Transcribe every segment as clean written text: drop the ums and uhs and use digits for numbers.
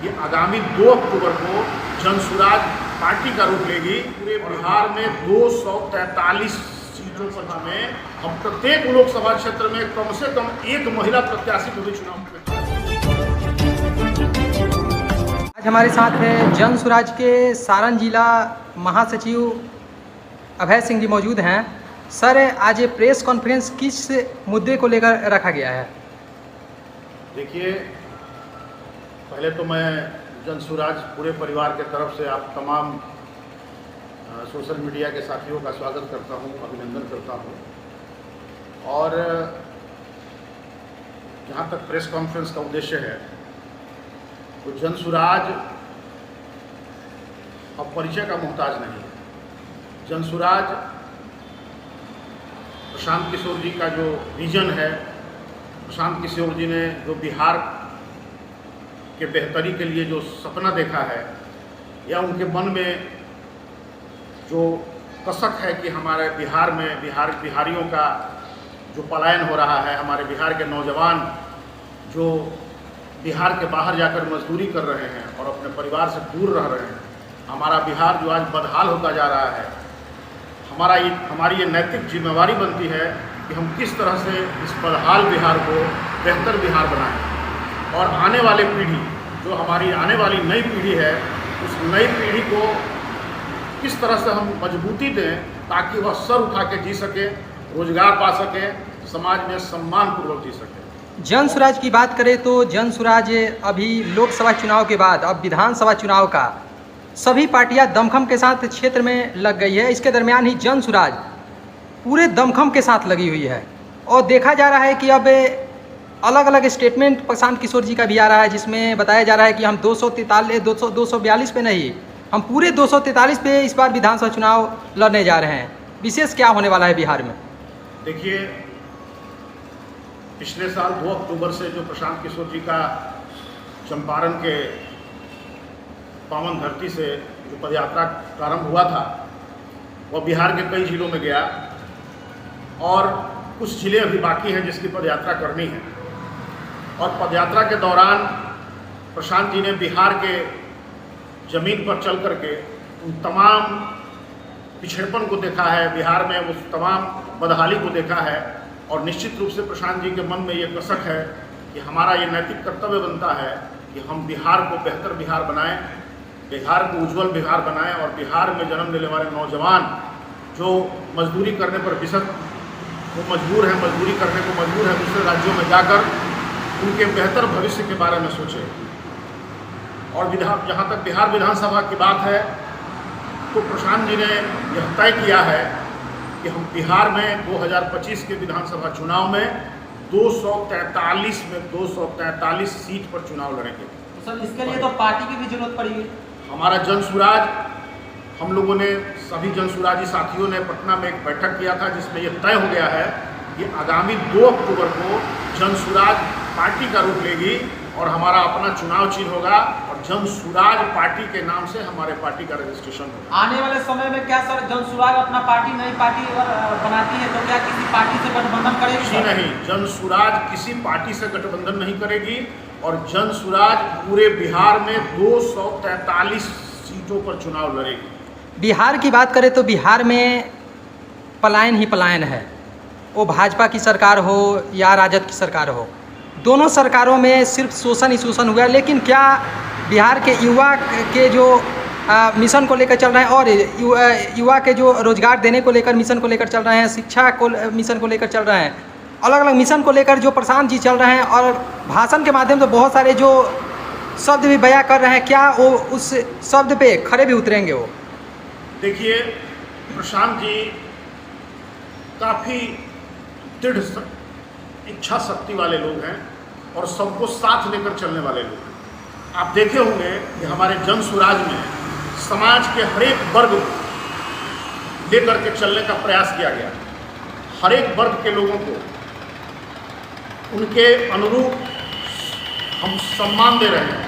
कि आगामी 2 अक्टूबर को जनसुराज पार्टी का रूप लेगी। पूरे बिहार में 243 सीटों पर हमें हम प्रत्येक लोकसभा क्षेत्र में कम से कम एक महिला प्रत्याशी को भी चुनाव में। आज हमारे साथ है जनसुराज के सारण जिला महासचिव अभय सिंह जी मौजूद हैं। सर, आज ये प्रेस कॉन्फ्रेंस किस मुद्दे को लेकर रखा गया है? देखिए, पहले तो मैं जनसुराज पूरे परिवार के तरफ से आप तमाम सोशल मीडिया के साथियों का स्वागत करता हूं, अभिनंदन करता हूं। और जहां तक प्रेस कॉन्फ्रेंस का उद्देश्य है, तो जनसुराज अब परिचय का मोहताज नहीं है। जनसुराज प्रशांत किशोर जी का जो विजन है, प्रशांत किशोर जी ने जो बिहार के बेहतरी के लिए जो सपना देखा है, या उनके मन में जो कसक है कि हमारे बिहार में बिहारियों का जो पलायन हो रहा है, हमारे बिहार के नौजवान जो बिहार के बाहर जाकर मजदूरी कर रहे हैं और अपने परिवार से दूर रह रहे हैं, हमारा बिहार जो आज बदहाल होता जा रहा है, हमारी ये नैतिक जिम्मेवारी बनती है कि हम किस तरह से इस बदहाल बिहार को बेहतर बिहार बनाएं और आने वाले पीढ़ी, जो हमारी आने वाली नई पीढ़ी है, उस नई पीढ़ी को किस तरह से हम मजबूती दें ताकि वह सर उठा के जी सके, रोजगार पा सके, समाज में सम्मानपूर्वक जी सके। जनसुराज की बात करें तो जनसुराज अभी लोकसभा चुनाव के बाद अब विधानसभा चुनाव का सभी पार्टियां दमखम के साथ क्षेत्र में लग गई है। इसके दरमियान ही जनसुराज पूरे दमखम के साथ लगी हुई है और देखा जा रहा है कि अब अलग अलग स्टेटमेंट प्रशांत किशोर जी का भी आ रहा है, जिसमें बताया जा रहा है कि हम 242 पे नहीं, हम पूरे 243 पे इस बार विधानसभा चुनाव लड़ने जा रहे हैं। विशेष क्या होने वाला है बिहार में? देखिए, पिछले साल 2 अक्टूबर से जो प्रशांत किशोर जी का चंपारण के पावन धरती से जो पदयात्रा प्रारंभ हुआ था, वह बिहार के कई जिलों में गया और कुछ जिले अभी बाकी हैं जिसकी पदयात्रा करनी है। और पदयात्रा के दौरान प्रशांत जी ने बिहार के जमीन पर चल करके उन तमाम पिछड़पन को देखा है, बिहार में उस तमाम बदहाली को देखा है। और निश्चित रूप से प्रशांत जी के मन में ये कसक है कि हमारा ये नैतिक कर्तव्य बनता है कि हम बिहार को बेहतर बिहार बनाएं, बिहार को उज्जवल बिहार बनाएं और बिहार में जन्म लेने वाले नौजवान जो मजदूरी करने पर मजबूर है दूसरे राज्यों में जाकर उनके बेहतर भविष्य के बारे में सोचें। और जहाँ तक बिहार विधानसभा की बात है, तो प्रशांत जी ने यह तय किया है कि हम बिहार में 2025 के विधानसभा चुनाव में 243 सीट पर चुनाव लड़ेंगे। तो सर, इसके लिए तो पार्टी की भी जरूरत पड़ेगी। हमारा जनसुराज, हम लोगों ने सभी जनसुराजी साथियों ने पटना में एक बैठक किया था, जिसमें यह तय हो गया है कि आगामी 2 अक्टूबर को जनसुराज पार्टी का रूप लेगी और हमारा अपना चुनाव चिन्ह होगा और जनसुराज पार्टी के नाम से हमारे पार्टी का रजिस्ट्रेशन होगा। आने वाले समय में क्या सर जनसुराज अपना नई पार्टी अगर बनाती है तो क्या किसी पार्टी से गठबंधन करेगी? जी नहीं, जनसुराज किसी पार्टी से गठबंधन नहीं करेगी और जनसुराज पूरे बिहार में 243 सीटों पर चुनाव लड़ेगी। बिहार की बात करें तो बिहार में पलायन ही पलायन है, वो भाजपा की सरकार हो या राजद की सरकार हो, दोनों सरकारों में सिर्फ शोषण ही शोषण हुआ है। लेकिन क्या बिहार के युवा के जो मिशन को लेकर चल रहे हैं और युवा के जो रोजगार देने को लेकर मिशन को लेकर चल रहे हैं, शिक्षा को मिशन को लेकर चल रहे हैं, अलग अलग मिशन को लेकर जो प्रशांत जी चल रहे हैं और भाषण के माध्यम से बहुत सारे जो शब्द भी बयां कर रहे हैं, क्या वो उस शब्द पे खरे भी उतरेंगे? वो देखिए, प्रशांत जी काफ़ी दृढ़ इच्छा शक्ति वाले लोग हैं और सबको साथ लेकर चलने वाले लोग हैं। आप देखे होंगे कि हमारे जनसुराज में समाज के हर एक वर्ग को लेकर के चलने का प्रयास किया गया। हर एक वर्ग के लोगों को उनके अनुरूप हम सम्मान दे रहे हैं।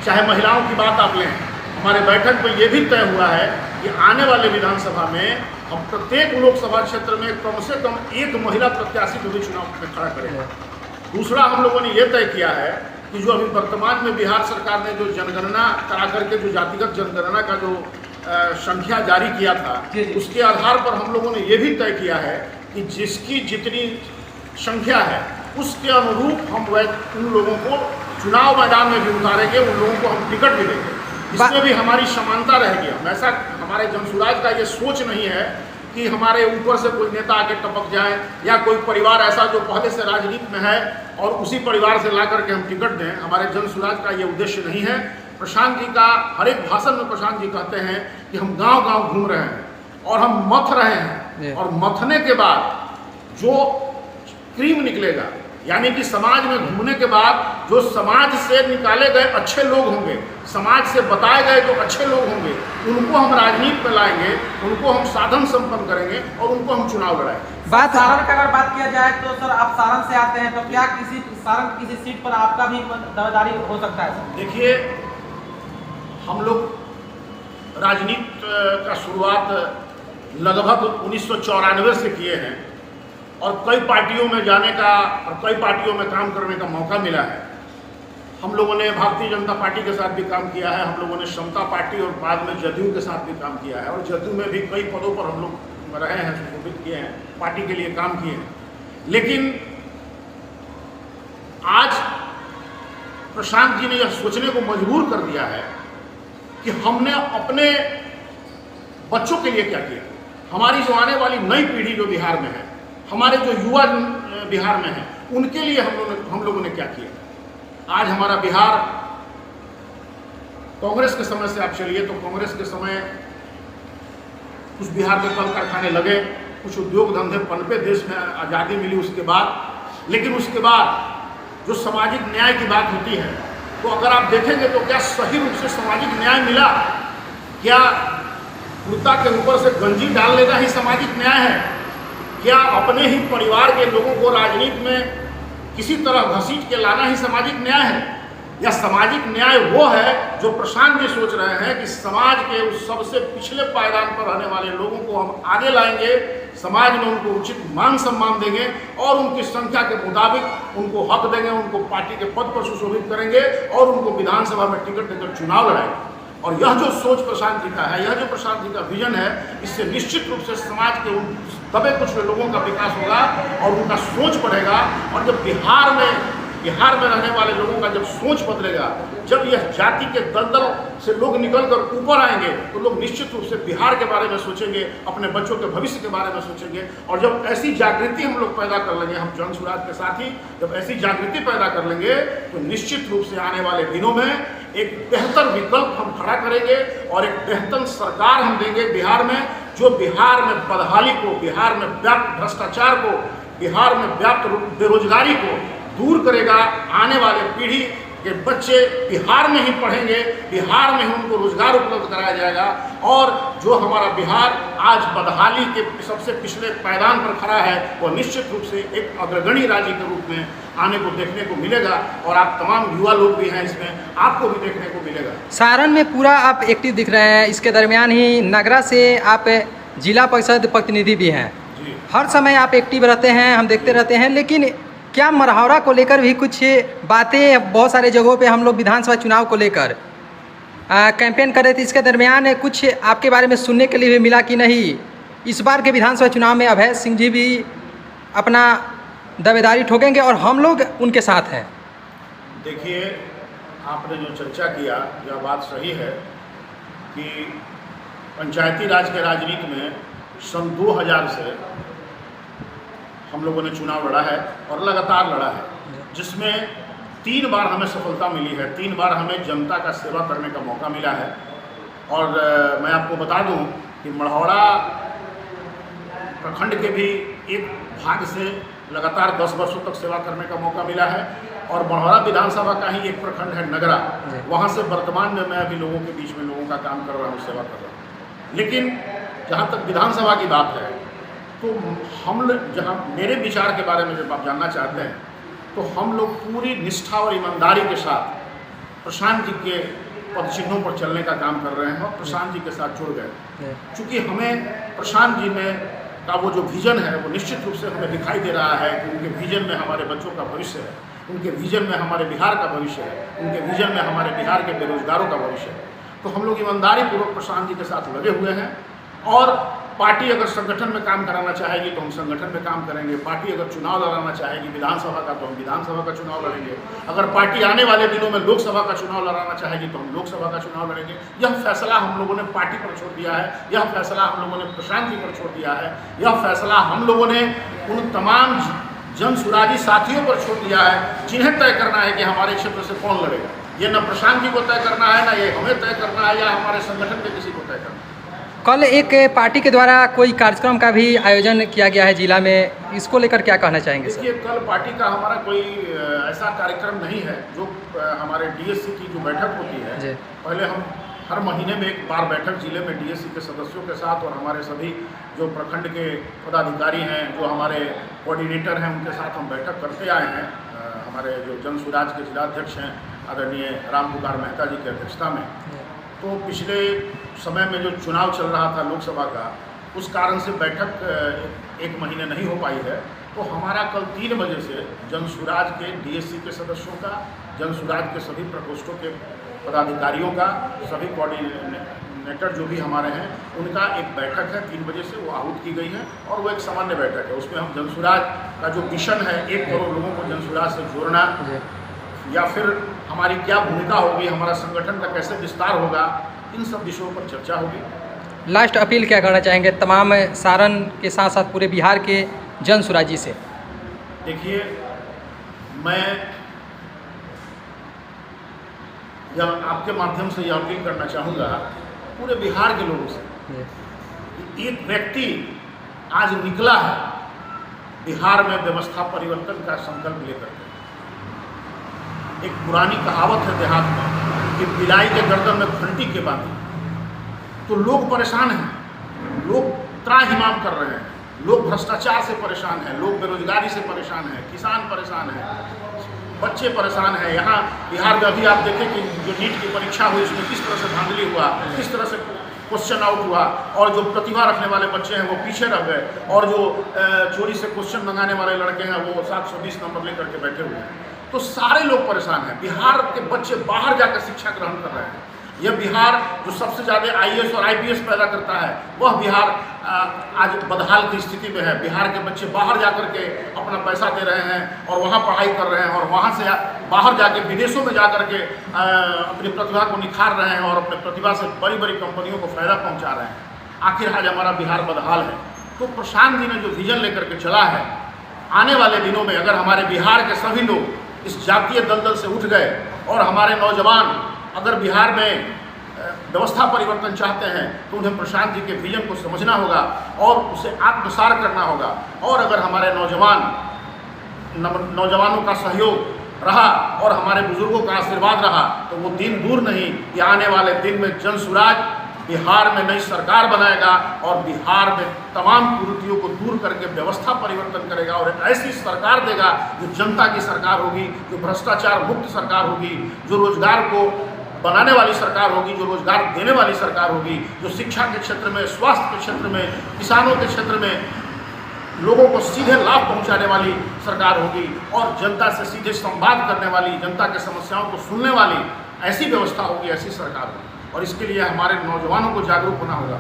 चाहे महिलाओं की बात आप लें, हमारे बैठक में ये भी तय हुआ है कि आने वाले विधानसभा में हम प्रत्येक लोकसभा क्षेत्र में कम से कम एक महिला प्रत्याशी को भी चुनाव में खड़ा करेंगे। दूसरा, हम लोगों ने ये तय किया है कि जो अभी वर्तमान में बिहार सरकार ने जो जनगणना करा करके जो जातिगत जनगणना का जो संख्या जारी किया था, उसके आधार पर हम लोगों ने ये भी तय किया है कि जिसकी जितनी संख्या है उसके अनुरूप हम उन लोगों को चुनाव मैदान में भी उतारेंगे, उन लोगों को हम टिकट भी देंगे। इसमें भी हमारी समानता रहेगी। हम ऐसा, हमारे जनसुराज का ये सोच नहीं है कि हमारे ऊपर से कोई नेता आके टपक जाए या कोई परिवार ऐसा जो पहले से राजनीति में है और उसी परिवार से ला करके हम टिकट दें। हमारे जनसुराज का ये उद्देश्य नहीं है। प्रशांत जी का हर एक भाषण में प्रशांत जी कहते हैं कि हम गांव-गांव घूम रहे हैं और हम मथ रहे हैं, और मथने के बाद जो क्रीम निकलेगा, यानी कि समाज में घूमने के बाद जो समाज से निकाले गए अच्छे लोग होंगे, समाज से बताए गए जो अच्छे लोग होंगे, उनको हम राजनीति में लाएंगे, उनको हम साधन संपन्न करेंगे और उनको हम चुनाव लड़ाएंगे। सारण का अगर बात किया जाए तो सर, आप सारण से आते हैं, तो क्या सारण किसी सीट पर आपका भी दावेदारी हो सकता है? देखिए, हम लोग राजनीति का शुरुआत लगभग 1994 से किए हैं और कई पार्टियों में जाने का और कई पार्टियों में काम करने का मौका मिला है। हम लोगों ने भारतीय जनता पार्टी के साथ भी काम किया है, हम लोगों ने समता पार्टी और बाद में जदयू के साथ भी काम किया है, और जदयू में भी कई पदों पर हम लोग रहे हैं, सुशोभित किए हैं, पार्टी के लिए काम किए हैं। लेकिन आज प्रशांत जी ने यह सोचने को मजबूर कर दिया है कि हमने अपने बच्चों के लिए क्या किया, हमारी जो आने वाली नई पीढ़ी जो बिहार में है, हमारे जो युवा बिहार में हैं, उनके लिए हम लोगों ने क्या किया। आज हमारा बिहार, कांग्रेस के समय से आप चलिए तो कांग्रेस के समय कुछ बिहार में कल कारखाने लगे, कुछ उद्योग धंधे पनपे, देश में आज़ादी मिली उसके बाद। लेकिन उसके बाद जो सामाजिक न्याय की बात होती है, तो अगर आप देखेंगे तो क्या सही रूप से सामाजिक न्याय मिला? क्या कुर्ता के ऊपर से गंजी डाल लेना ही सामाजिक न्याय है? क्या अपने ही परिवार के लोगों को राजनीति में किसी तरह घसीट के लाना ही सामाजिक न्याय है? या सामाजिक न्याय वो है जो प्रशांत जी सोच रहे हैं कि समाज के उस सबसे पिछले पायदान पर रहने वाले लोगों को हम आगे लाएंगे, समाज में उनको उचित मान सम्मान देंगे और उनकी संख्या के मुताबिक उनको हक देंगे, उनको पार्टी के पद पर सुशोभित करेंगे और उनको विधानसभा में टिकट देकर चुनाव लड़ाएंगे। और यह जो सोच प्रशांत जी का है, यह जो प्रशांत जी का विजन है, इससे निश्चित रूप से समाज के उन दबे कुछ लोगों का विकास होगा और उनका सोच बढ़ेगा। और जब बिहार में रहने वाले लोगों का जब सोच बदलेगा, जब यह जाति के दलदल से लोग निकलकर ऊपर आएंगे, तो लोग निश्चित रूप से बिहार के बारे में सोचेंगे, अपने बच्चों के भविष्य के बारे में सोचेंगे। और जब ऐसी जागृति हम लोग पैदा कर लेंगे, हम जनसुराज के साथ ही जब ऐसी जागृति पैदा कर लेंगे, तो निश्चित रूप से आने वाले दिनों में एक बेहतर विकल्प हम खड़ा करेंगे और एक बेहतर सरकार हम देंगे बिहार में, जो बिहार में बदहाली को, बिहार में व्याप्त भ्रष्टाचार को, बिहार में व्याप्त बेरोजगारी को दूर करेगा। आने वाले पीढ़ी के बच्चे बिहार में ही पढ़ेंगे, बिहार में ही उनको रोजगार उपलब्ध कराया जाएगा। और जो हमारा बिहार आज बदहाली के सबसे पिछले पायदान पर खड़ा है, वह निश्चित रूप से एक अग्रगणी राज्य के रूप में आने को देखने को मिलेगा। और आप तमाम युवा लोग भी हैं इसमें, आपको भी देखने को मिलेगा। सारण में पूरा आप एक्टिव दिख रहे हैं, इसके दरमियान ही नगरा से आप जिला परिषद प्रतिनिधि भी हैं। हर समय आप एक्टिव रहते हैं, हम देखते रहते हैं। लेकिन क्या मरहौरा को लेकर भी कुछ बातें, बहुत सारे जगहों पे हम लोग विधानसभा चुनाव को लेकर कैंपेन कर रहे थे, इसके दरमियान कुछ आपके बारे में सुनने के लिए भी मिला कि नहीं इस बार के विधानसभा चुनाव में अभय सिंह जी भी अपना दावेदारी ठोकेंगे और हम लोग उनके साथ हैं? देखिए, आपने जो चर्चा किया यह बात सही है कि पंचायती राज के राजनीति में सन 2000 से हम लोगों ने चुनाव लड़ा है और लगातार लड़ा है, जिसमें 3 बार हमें सफलता मिली है, 3 बार हमें जनता का सेवा करने का मौका मिला है। और मैं आपको बता दूं कि मढ़ौरा प्रखंड के भी एक भाग से लगातार 10 वर्षों तक सेवा करने का मौका मिला है। और मढ़ौरा विधानसभा का ही एक प्रखंड है नगरा, वहाँ से वर्तमान में मैं अभी लोगों के बीच में लोगों का काम कर रहा हूँ, सेवा कर रहा हूँ। लेकिन जहाँ तक विधानसभा की बात है, तो हम लोग, जहाँ मेरे विचार के बारे में जब आप जानना चाहते हैं, तो हम लोग पूरी निष्ठा और ईमानदारी के साथ प्रशांत जी के पदचिन्हों पर चलने का काम कर रहे हैं और प्रशांत जी के साथ जुड़ गए। चूँकि हमें प्रशांत जी में का वो जो विजन है, वो निश्चित रूप से हमें दिखाई दे रहा है कि उनके विजन में हमारे बच्चों का भविष्य है। उनके विजन में हमारे बिहार का भविष्य है, उनके विजन में हमारे बिहार के बेरोजगारों का भविष्य है। तो हम लोग ईमानदारी पूर्वक प्रशांत जी के साथ लगे हुए हैं और पार्टी अगर संगठन में काम कराना चाहेगी तो हम संगठन में काम करेंगे। पार्टी अगर चुनाव लड़ाना चाहेगी विधानसभा का तो हम विधानसभा का चुनाव लड़ेंगे। अगर पार्टी आने वाले दिनों में लोकसभा का चुनाव लड़ाना चाहेगी तो हम लोकसभा का चुनाव लड़ेंगे। यह फैसला हम लोगों ने पार्टी पर छोड़ दिया है, यह फैसला हम लोगों ने प्रशांत जी पर छोड़ दिया है, यह फैसला हम लोगों ने उन तमाम जन सुराजी साथियों पर छोड़ दिया है जिन्हें तय करना है कि हमारे क्षेत्र से कौन लड़ेगा। ये न प्रशांत जी को तय करना है, ना ये हमें तय करना है, या हमारे संगठन के किसी को तय करना है। कल एक पार्टी के द्वारा कोई कार्यक्रम का भी आयोजन किया गया है जिला में, इसको लेकर क्या कहना चाहेंगे सर? देखिए, कल पार्टी का हमारा कोई ऐसा कार्यक्रम नहीं है। जो हमारे डीएससी की जो बैठक होती है, पहले हम हर महीने में एक बार बैठक जिले में डीएससी के सदस्यों के साथ और हमारे सभी जो प्रखंड के पदाधिकारी हैं, जो हमारे कोऑर्डिनेटर हैं, उनके साथ हम बैठक करते आए हैं। हमारे जो जन सुराज के जिलाध्यक्ष हैं आदरणीय राम पुकार मेहता जी की अध्यक्षता में। तो पिछले समय में जो चुनाव चल रहा था लोकसभा का, उस कारण से बैठक एक महीने नहीं हो पाई है। तो हमारा कल 3 बजे से जन सुराज के डीएससी के सदस्यों का, जन सुराज के सभी प्रकोष्ठों के पदाधिकारियों का, सभी कोऑर्डिनेटर जो भी हमारे हैं, उनका एक बैठक है 3 बजे से, वो आहूत की गई है और वो एक सामान्य बैठक है। उसमें हम जन सुराज का जो मिशन है 1 करोड़ लोगों को जन सुराज से जोड़ना, या फिर हमारी क्या भूमिका होगी, हमारा संगठन का कैसे विस्तार होगा, इन सब विषयों पर चर्चा होगी। लास्ट अपील क्या करना चाहेंगे तमाम सारण के साथ साथ पूरे बिहार के जन सुराजी से? देखिए, मैं यह आपके माध्यम से यह अपील करना चाहूँगा पूरे बिहार के लोगों से कि एक व्यक्ति आज निकला है बिहार में व्यवस्था परिवर्तन का संकल्प लेकर के। एक पुरानी कहावत है देहात में कि बिलाई के गर्दन में घंटी के बांधी। तो लोग परेशान हैं, लोग त्राहिमाम कर रहे हैं, लोग भ्रष्टाचार से परेशान हैं, लोग बेरोजगारी से परेशान हैं, किसान परेशान हैं, बच्चे परेशान हैं। यहाँ बिहार में अभी आप देखें कि जो नीट की परीक्षा हुई उसमें किस तरह से धांधली हुआ, किस तरह से क्वेश्चन आउट हुआ, और जो प्रतिभा रखने वाले बच्चे हैं वो पीछे रह गए, और जो चोरी से क्वेश्चन मंगाने वाले लड़के हैं वो 720 नंबर लेकर के बैठे हुए हैं। तो सारे लोग परेशान हैं। बिहार के बच्चे बाहर जाकर शिक्षा ग्रहण कर रहे हैं। यह बिहार जो सबसे ज़्यादा आईएएस और आईपीएस पैदा करता है, वह बिहार आज बदहाल की स्थिति में है। बिहार के बच्चे बाहर जाकर के अपना पैसा दे रहे हैं और वहाँ पढ़ाई कर रहे हैं, और वहाँ से बाहर जाके विदेशों में जाकर के अपनी प्रतिभा को निखार रहे हैं और अपने प्रतिभा से बड़ी बड़ी कंपनियों को फ़ायदा पहुँचा रहे हैं। आखिर आज हमारा बिहार बदहाल है। तो प्रशांत जी ने जो विजन लेकर के चला है, आने वाले दिनों में अगर हमारे बिहार के सभी लोग इस जातीय दलदल से उठ गए और हमारे नौजवान अगर बिहार में व्यवस्था परिवर्तन चाहते हैं, तो उन्हें प्रशांत जी के विजन को समझना होगा और उसे आत्मसात करना होगा। और अगर हमारे नौजवानों का सहयोग रहा और हमारे बुजुर्गों का आशीर्वाद रहा, तो वो दिन दूर नहीं कि आने वाले दिन में जन सुराज बिहार में नई सरकार बनाएगा और बिहार में तमाम कुरीतियों को दूर करके व्यवस्था परिवर्तन करेगा और ऐसी सरकार देगा जो जनता की सरकार होगी, जो भ्रष्टाचार मुक्त सरकार होगी, जो रोजगार को बनाने वाली सरकार होगी, जो रोजगार देने वाली सरकार होगी, जो शिक्षा के क्षेत्र में, स्वास्थ्य के क्षेत्र में, किसानों के क्षेत्र में लोगों को सीधे लाभ पहुंचाने वाली सरकार होगी और जनता से सीधे संवाद करने वाली, जनता के समस्याओं को सुनने वाली ऐसी व्यवस्था होगी, ऐसी सरकार होगी। और इसके लिए हमारे नौजवानों को जागरूक होना होगा।